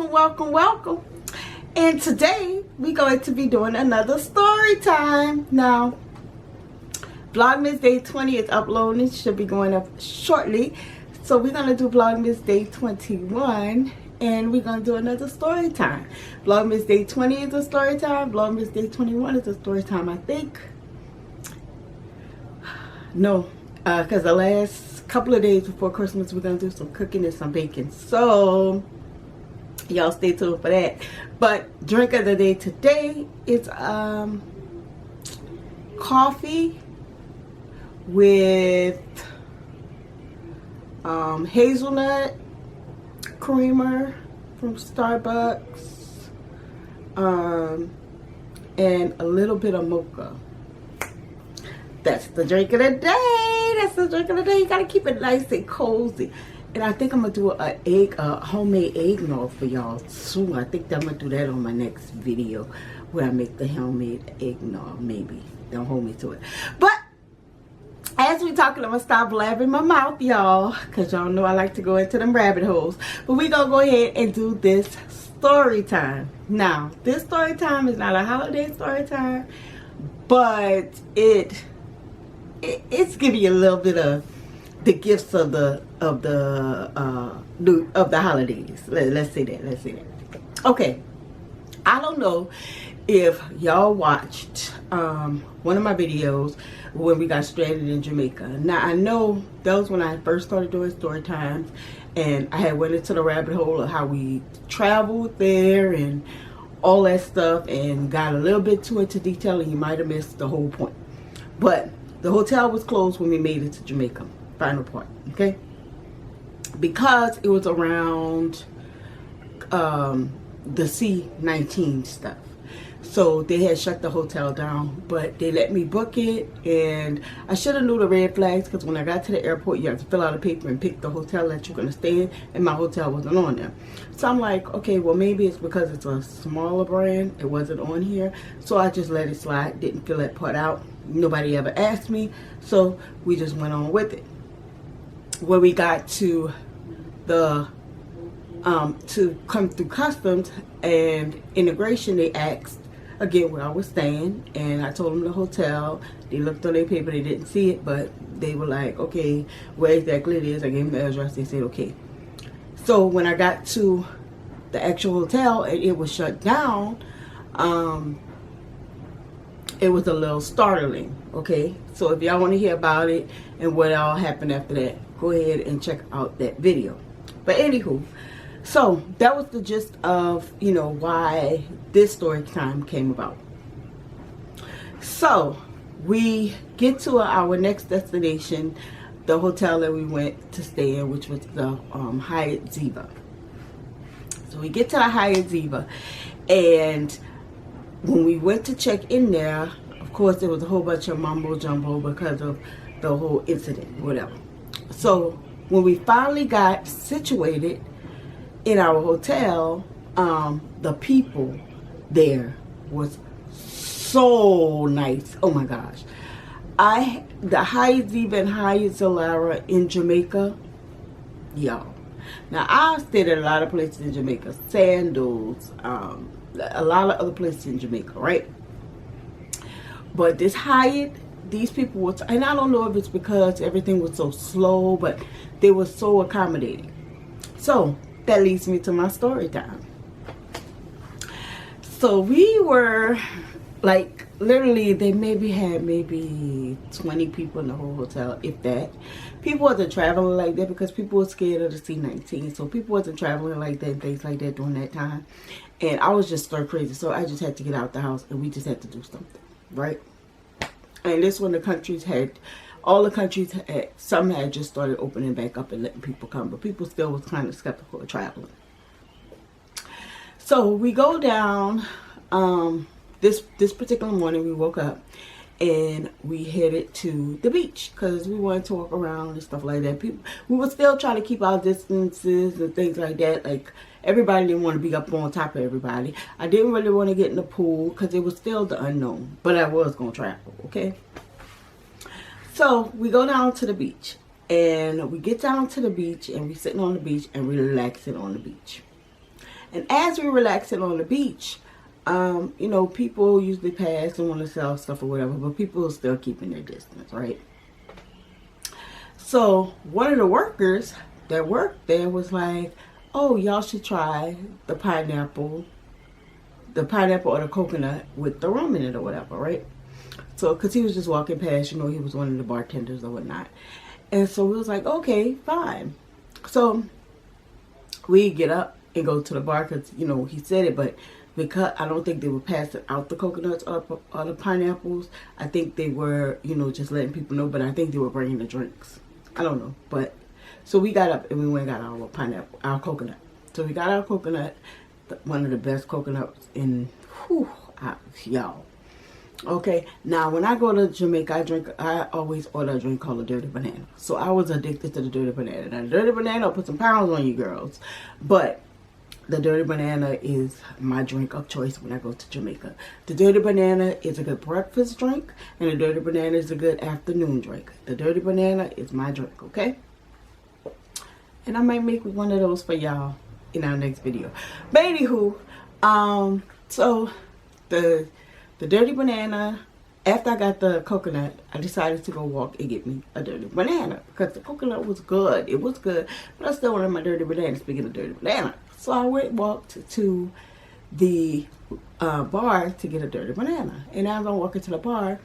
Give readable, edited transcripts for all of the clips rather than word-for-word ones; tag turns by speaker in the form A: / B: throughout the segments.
A: welcome. And today we're going to be doing another story time. Now, Vlogmas Day 20 is uploading, should be going up shortly. So we're going to do Vlogmas Day 21 and we're going to do another story time. Vlogmas Day 20 is a story time. Vlogmas Day 21 is a story time, I think. No, because the last couple of days before Christmas we're going to do some cooking and some baking. So y'all stay tuned for that. But drink of the day today is coffee with hazelnut creamer from Starbucks, and a little bit of mocha. That's the drink of the day. That's the drink of the day. You gotta keep it nice and cozy. And I think I'm gonna do a homemade eggnog for y'all soon. I think I'm gonna do that on my next video where I make the homemade eggnog. Maybe. Don't hold me to it. But as we talking, I'm gonna stop blabbing my mouth, y'all, because y'all know I like to go into them rabbit holes. But we gonna go ahead and do this story time. Now, this story time is not a holiday story time, but it's giving you a little bit of the gifts of the holidays. Let's say that. Okay, I don't know if y'all watched one of my videos when we got stranded in Jamaica. Now I know that was when I first started doing story times, and I had went into the rabbit hole of how we traveled there and all that stuff, and got a little bit too into detail, and you might have missed the whole point. But the hotel was closed when we made it to Jamaica. Final part, okay? Because it was around the C-19 stuff. So they had shut the hotel down, but they let me book it, and I should have knew the red flags, because when I got to the airport, you have to fill out a paper and pick the hotel that you're going to stay in, and my hotel wasn't on there. So I'm like, okay, well, maybe it's because it's a smaller brand. It wasn't on here. So I just let it slide, didn't fill that part out. Nobody ever asked me, so we just went on with it. When we got to the to come through customs and immigration, they asked again where I was staying, and I told them the hotel. They looked on their paper, they didn't see it, but they were like, okay, where exactly it is. I gave them the address. They said okay. So when I got to the actual hotel and it was shut down, it was a little startling. Okay, so if y'all want to hear about it and what all happened after that, go ahead and check out that video. But anywho, so that was the gist of, you know, why this story time came about. So we get to our next destination, the hotel that we went to stay in, which was the Hyatt Ziva. So we get to the Hyatt Ziva, and when we went to check in there, of course there was a whole bunch of mumbo jumbo because of the whole incident, whatever. So when we finally got situated in our hotel, the people there was so nice. Oh my gosh. The Hyatt Ziva and Hyatt Zilara in Jamaica, y'all. Now I stayed at a lot of places in Jamaica, Sandals, a lot of other places in Jamaica, right? But this Hyatt, these people were, and I don't know if it's because everything was so slow, but they were so accommodating. So that leads me to my story time. So we were like, literally, they maybe had 20 people in the whole hotel, if that. People wasn't traveling like that because people were scared of the C-19. So people wasn't traveling like that, things like that during that time. And I was just stir crazy. So I just had to get out the house, and we just had to do something, right? And this when the countries had, all the countries had, some had just started opening back up and letting people come. But people still was kind of skeptical of traveling. So we go down, this particular morning we woke up and we headed to the beach because we wanted to walk around and stuff like that. We were still trying to keep our distances and things like that. Like, everybody didn't want to be up on top of everybody. I didn't really want to get in the pool because it was still the unknown, but I was going to travel, okay? So we go down to the beach, and we get down to the beach, and we sitting on the beach and relaxing on the beach. And as we're relaxing on the beach, you know, people usually pass and want to sell stuff or whatever, but people are still keeping their distance, right? So one of the workers that worked there was like, oh, y'all should try the pineapple or the coconut with the rum in it or whatever, right? So, because he was just walking past, you know, he was one of the bartenders or whatnot. And so we was like, okay, fine. So we get up and go to the bar because, you know, he said it, but because I don't think they were passing out the coconuts or the pineapples. I think they were, you know, just letting people know, but I think they were bringing the drinks. I don't know. But so we got up and we went and got our coconut. So we got our coconut, one of the best coconuts in, y'all. Okay, now when I go to Jamaica, I always order a drink called a dirty banana. So I was addicted to the dirty banana. Now the dirty banana will put some pounds on you girls, but the dirty banana is my drink of choice when I go to Jamaica. The dirty banana is a good breakfast drink, and the dirty banana is a good afternoon drink. The dirty banana is my drink, okay? And I might make one of those for y'all in our next video. But anywho, so the dirty banana, after I got the coconut, I decided to go walk and get me a dirty banana because the coconut was good. It was good, but I still wanted my dirty banana, speaking of dirty banana. So I walked to the bar to get a dirty banana. And as I'm walking to the bar,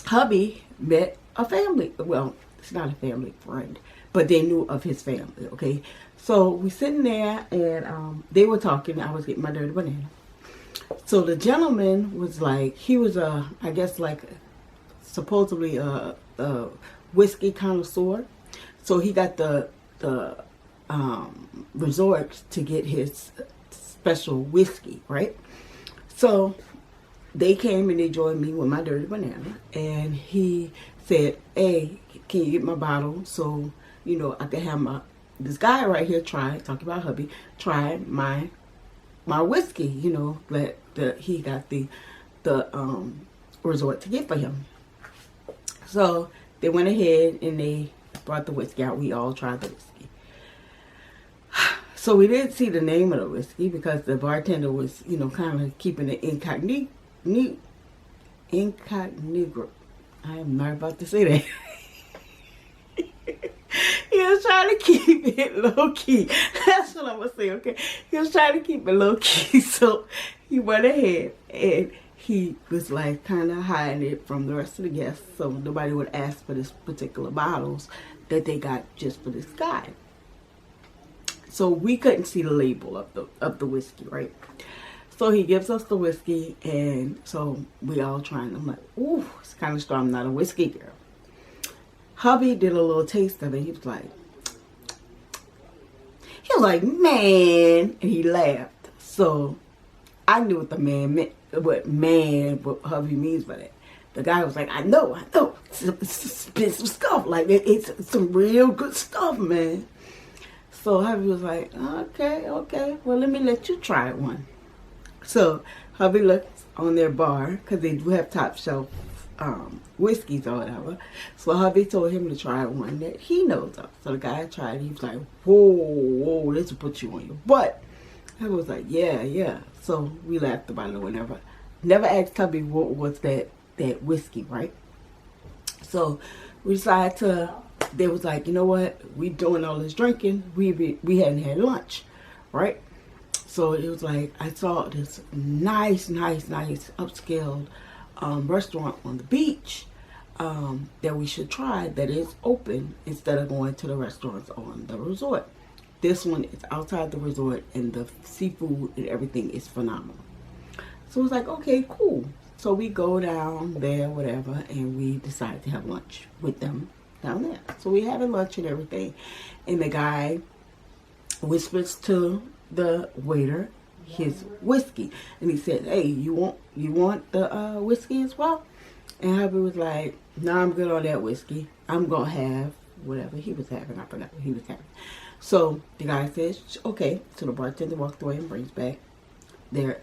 A: hubby met a family. Well, it's not a family friend, but they knew of his family, okay? So we sitting there and they were talking. I was getting my dirty banana. So the gentleman was like, he was I guess like supposedly a whiskey connoisseur. So he got the resort to get his special whiskey, right? So they came and they joined me with my dirty banana, and he said, hey, can you get my bottle so, you know, I can have this guy right here talking about hubby, try my whiskey, you know, that he got the resort to get for him. So they went ahead and they brought the whiskey out. We all tried the whiskey. So we didn't see the name of the whiskey because the bartender was, you know, kind of keeping it incognito. I am not about to say that. He was trying to keep it low key. That's what I'm going to say, okay? He was trying to keep it low key. So he went ahead and he was like kind of hiding it from the rest of the guests. So nobody would ask for this particular bottles that they got just for this guy. So we couldn't see the label of the whiskey, right? So he gives us the whiskey, and so we all trying. I'm like, ooh, it's kind of strong. I'm not a whiskey girl. Hubby did a little taste of it. He was like, man, and he laughed. So I knew what the man meant, what hubby means by that. The guy was like, I know, it's some stuff. Like, it's some real good stuff, man. So hubby was like, okay, well, let me let you try one. So hubby looked on their bar, because they do have top shelf whiskeys or whatever. So hubby told him to try one that he knows of. So the guy tried it. He was like, whoa, this will put you on your butt. I was like, yeah. So we laughed about it or whatever. Never asked hubby what was that whiskey, right? So we decided to, they was like, you know what? We doing all this drinking. We hadn't had lunch, right? So it was like, I saw this nice upscale restaurant on the beach that we should try that is open instead of going to the restaurants on the resort. This one is outside the resort and the seafood and everything is phenomenal. So it was like, okay, cool. So we go down there, whatever, and we decide to have lunch with them down there. So we having lunch and everything, and the guy whispers to the waiter his whiskey, and he said, hey, you want the whiskey as well? And hubby was like, no, I'm good on that whiskey. I'm gonna have whatever he was having. I forgot what he was having. So the guy says, okay. So the bartender walked away and brings back the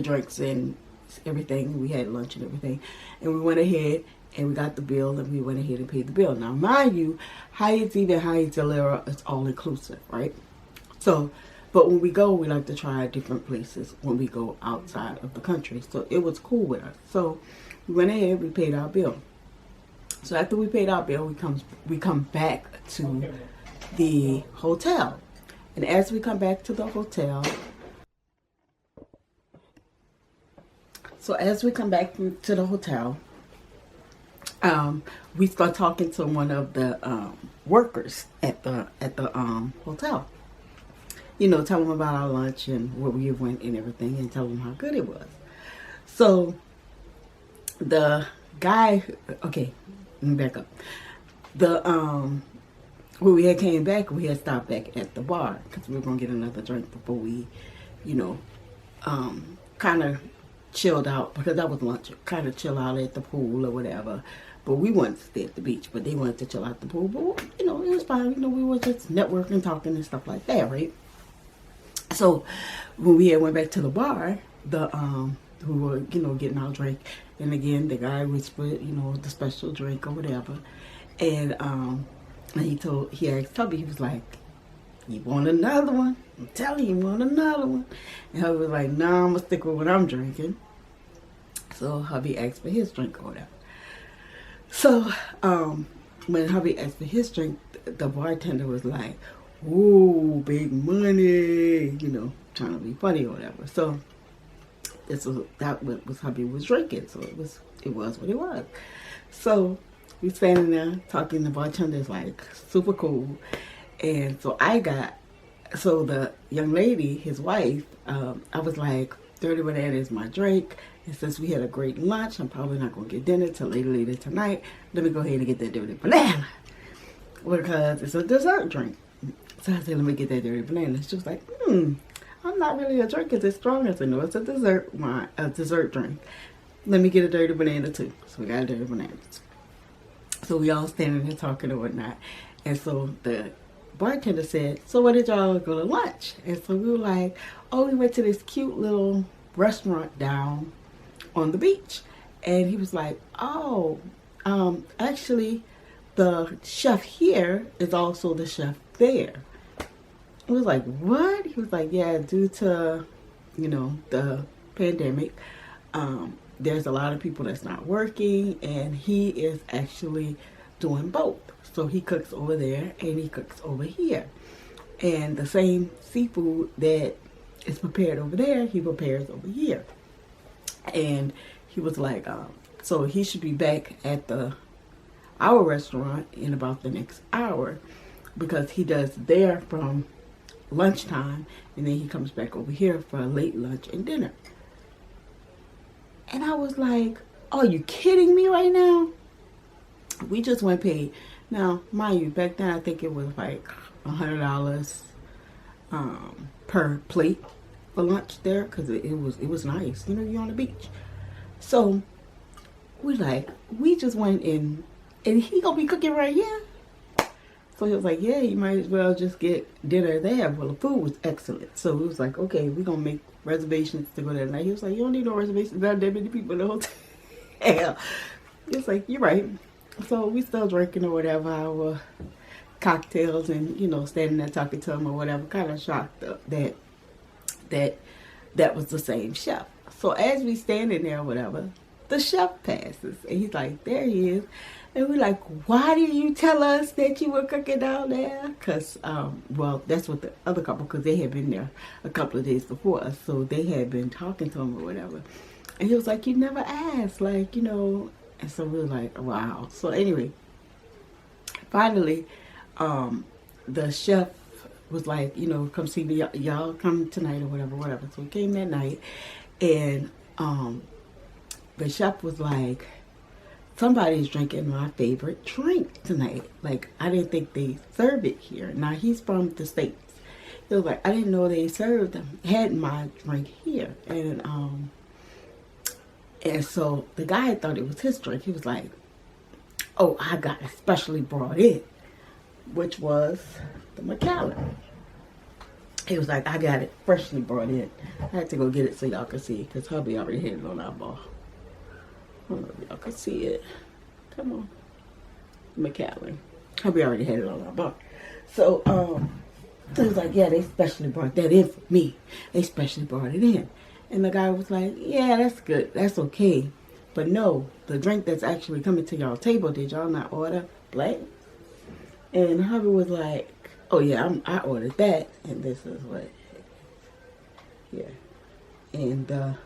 A: drinks and everything. We had lunch and everything, and we went ahead And we got the bill, and we went ahead and paid the bill. Now, mind you, Hyatt Ziva and Hyatt Zalera is all inclusive, right? So, but when we go, we like to try different places when we go outside of the country. So it was cool with us. So we went ahead, we paid our bill. So after we paid our bill, we come back to the hotel. And as we come back to the hotel, we start talking to one of the workers at the hotel. You know, tell them about our lunch and where we went and everything, and tell them how good it was. So the guy, okay, let me back up. When we had came back, we had stopped back at the bar because we were gonna get another drink before we, you know, kind of chilled out, because that was lunch. Kind of chill out at the pool or whatever. But we wanted to stay at the beach, but they wanted to chill out at the pool. But you know, it was fine. You know, we were just networking, talking, and stuff like that, right? So when we had went back to the bar, we were, you know, getting our drink, and again the guy whispered, you know, the special drink or whatever, and he asked Tubby, he was like, "You want another one? I'm telling you, want another one?" And Hubby was like, "No, I'm gonna stick with what I'm drinking." So Hubby asked for his drink or whatever. So when Hubby asked for his drink, the bartender was like, "Ooh, big money," you know, trying to be funny or whatever. So that was Hubby was drinking. So it was what it was. So we standing there talking. The bartender's like super cool, and so the young lady, his wife, I was like, "Dirty Banana is my drink. And since we had a great lunch, I'm probably not going to get dinner till later tonight. Let me go ahead and get that Dirty Banana, because it's a dessert drink." So I said, "Let me get that Dirty Banana." She was like, I'm not really a drink. Is it strong?" I said, "No, it's a dessert drink. Let me get a Dirty Banana too." So we got a Dirty Banana. So we all standing there talking and whatnot. And so the bartender said, "So where did y'all go to lunch?" And so we were like, "Oh, we went to this cute little restaurant down on the beach." And he was like, "Oh, actually the chef here is also the chef there." I was like, "What?" He was like, "Yeah, due to, you know, the pandemic, there's a lot of people that's not working, and he is actually doing both. So he cooks over there and he cooks over here. And the same seafood that is prepared over there, he prepares over here." And he was like, so he should be back at our restaurant in about the next hour, because he does there from lunchtime, and then he comes back over here for a late lunch and dinner. And I was like, "Are you kidding me right now?" We just went paid. Now, mind you, back then I think it was like $100 per plate for lunch there, because it was nice. You know, you're on the beach. So we just went in, and he gonna be cooking right here. So he was like, "Yeah, you might as well just get dinner there." Well, the food was excellent. So we was like, "Okay, we're gonna make reservations to go there tonight." He was like, "You don't need no reservations. Not that many people in the hotel." It's like, you're right. So we still drinking or whatever, our cocktails, and, you know, standing there talking to him or whatever. Kind of shocked that was the same chef. So as we standing there or whatever, the chef passes, and he's like, "There he is." And we're like, "Why didn't you tell us that you were cooking down there?" Because, well, that's what the other couple, because they had been there a couple of days before us, so they had been talking to him or whatever. And he was like, "You never asked, like, you know." And so we were like, wow. So anyway, finally, the chef was like, "You know, come see me, y'all come tonight or whatever. So we came that night, and the chef was like, "Somebody's drinking my favorite drink tonight. Like, I didn't think they served it here." Now, he's from the States. He was like, "I didn't know they had my drink here." And so the guy thought it was his drink. He was like, "Oh, I got it specially brought in," which was the Macallan. He was like, "I got it freshly brought in." I had to go get it so y'all could see, because hubby already had it on our bar. I don't know if y'all could see it. Come on. McAllen. We already had it on our bar. So, he was like, yeah, they specially brought that in for me. They specially brought it in. And the guy was like, yeah, that's good. That's okay. But no, the drink that's actually coming to y'all table, did y'all not order black? And hubby was like, oh yeah, I ordered that. And this is what, yeah. And,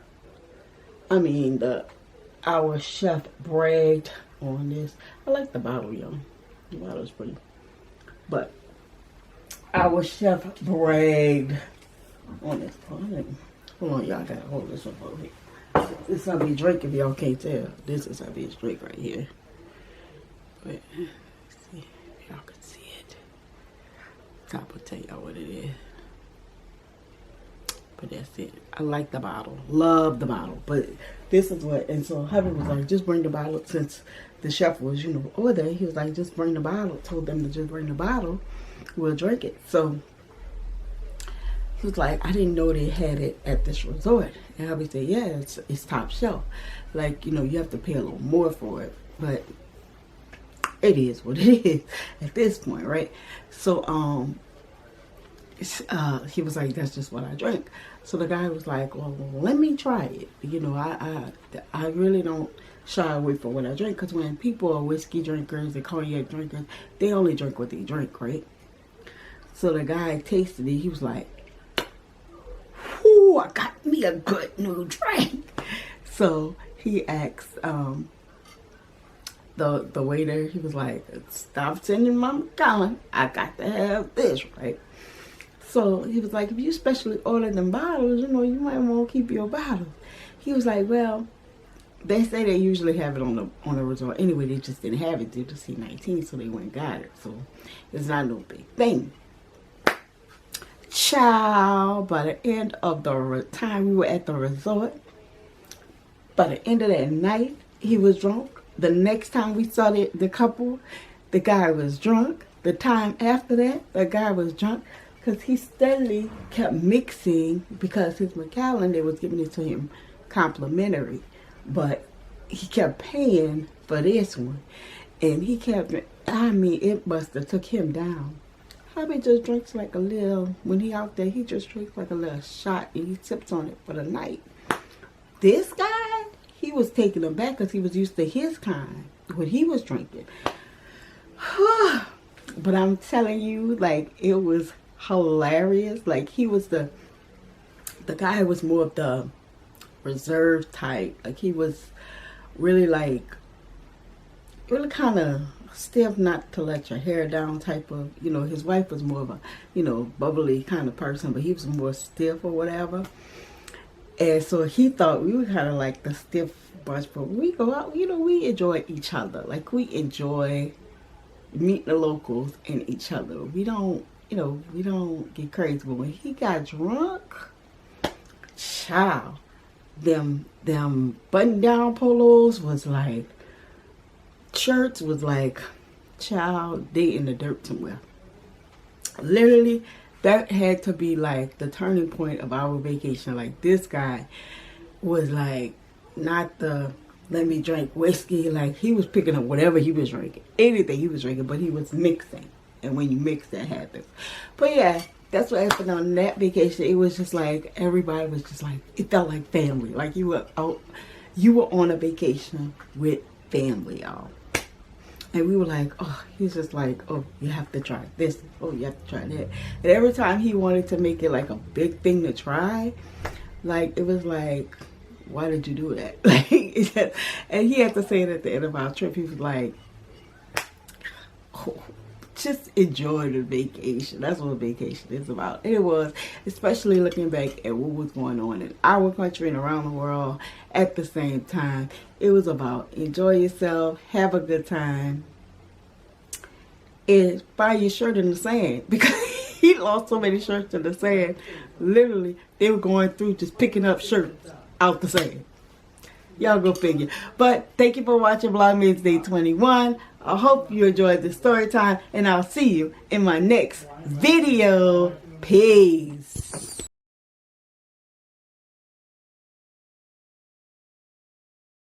A: our chef bragged on this. I like the bottle, y'all. The bottle's pretty. But our chef bragged on this. Hold on, y'all gotta hold this one over here. This is hubby's drink if y'all can't tell. This is hubby's drink right here. But see if y'all can see it. Top will tell y'all what it is. But that's it. I like the bottle. Love the bottle. But this is what, and so hubby was like, just bring the bottle. Since the chef was, ordering, he was like, just bring the bottle. Told them to just bring the bottle. We'll drink it. So he was like, I didn't know they had it at this resort. And hubby said, yeah, it's top shelf. Like, you have to pay a little more for it. But it is what it is at this point, right? So, he was like, that's just what I drink. So the guy was like, well, let me try it. I really don't shy away from what I drink, because when people are whiskey drinkers and cognac drinkers, they only drink what they drink, right? So the guy tasted it. He was like, whoo, I got me a good new drink. So he asked the waiter, he was like, stop sending my McAllen. I got to have this, right? So he was like, if you specially order them bottles, you might want to keep your bottles. He was like, well, they say they usually have it on the resort. Anyway, they just didn't have it due to C-19, so they went and got it. So it's not no big thing. Child, by the end of the time we were at the resort, by the end of that night, he was drunk. The next time we saw the couple, the guy was drunk. The time after that, the guy was drunk. Because he steadily kept mixing, because his McAllen, they was giving it to him complimentary. But he kept paying for this one. And he kept, it must have took him down. Hubby just drinks like a little, when he out there, he just drinks like a little shot and he sips on it for the night. This guy, he was taking him back because he was used to his kind, what he was drinking. But I'm telling you, like, it was hilarious. Like, he was the guy was more of the reserved type. Like, he was really kind of stiff, not to let your hair down type of, his wife was more of a, bubbly kind of person, but he was more stiff or whatever. And so he thought we were kind of like the stiff bunch, but when we go out, we enjoy each other. Like, we enjoy meeting the locals and each other. We don't get crazy. But when he got drunk, child, them button-down polos was like, shirts was like, child, they in the dirt somewhere. Literally, that had to be like the turning point of our vacation. Like, this guy was like, not the let me drink whiskey. Like, he was picking up whatever he was drinking, anything he was drinking, but he was mixing. And when you mix, that happens. But yeah, that's what happened on that vacation. It was just like, everybody was just like, it felt like family. Like, you were on a vacation with family, y'all. And we were like, oh, he's just like, oh, you have to try this. Oh, you have to try that. And every time he wanted to make it like a big thing to try, like, it was like, why did you do that? Like, and he had to say it at the end of our trip. He was like, oh, just enjoy the vacation. That's what vacation is about. And it was, especially looking back at what was going on in our country and around the world at the same time. It was about enjoy yourself, have a good time, and find your shirt in the sand. Because he lost so many shirts in the sand. Literally, they were going through just picking up shirts out the sand. Y'all go figure. But thank you for watching Vlogmas Day 21. I hope you enjoyed the story time, and I'll see you in my next video. Peace.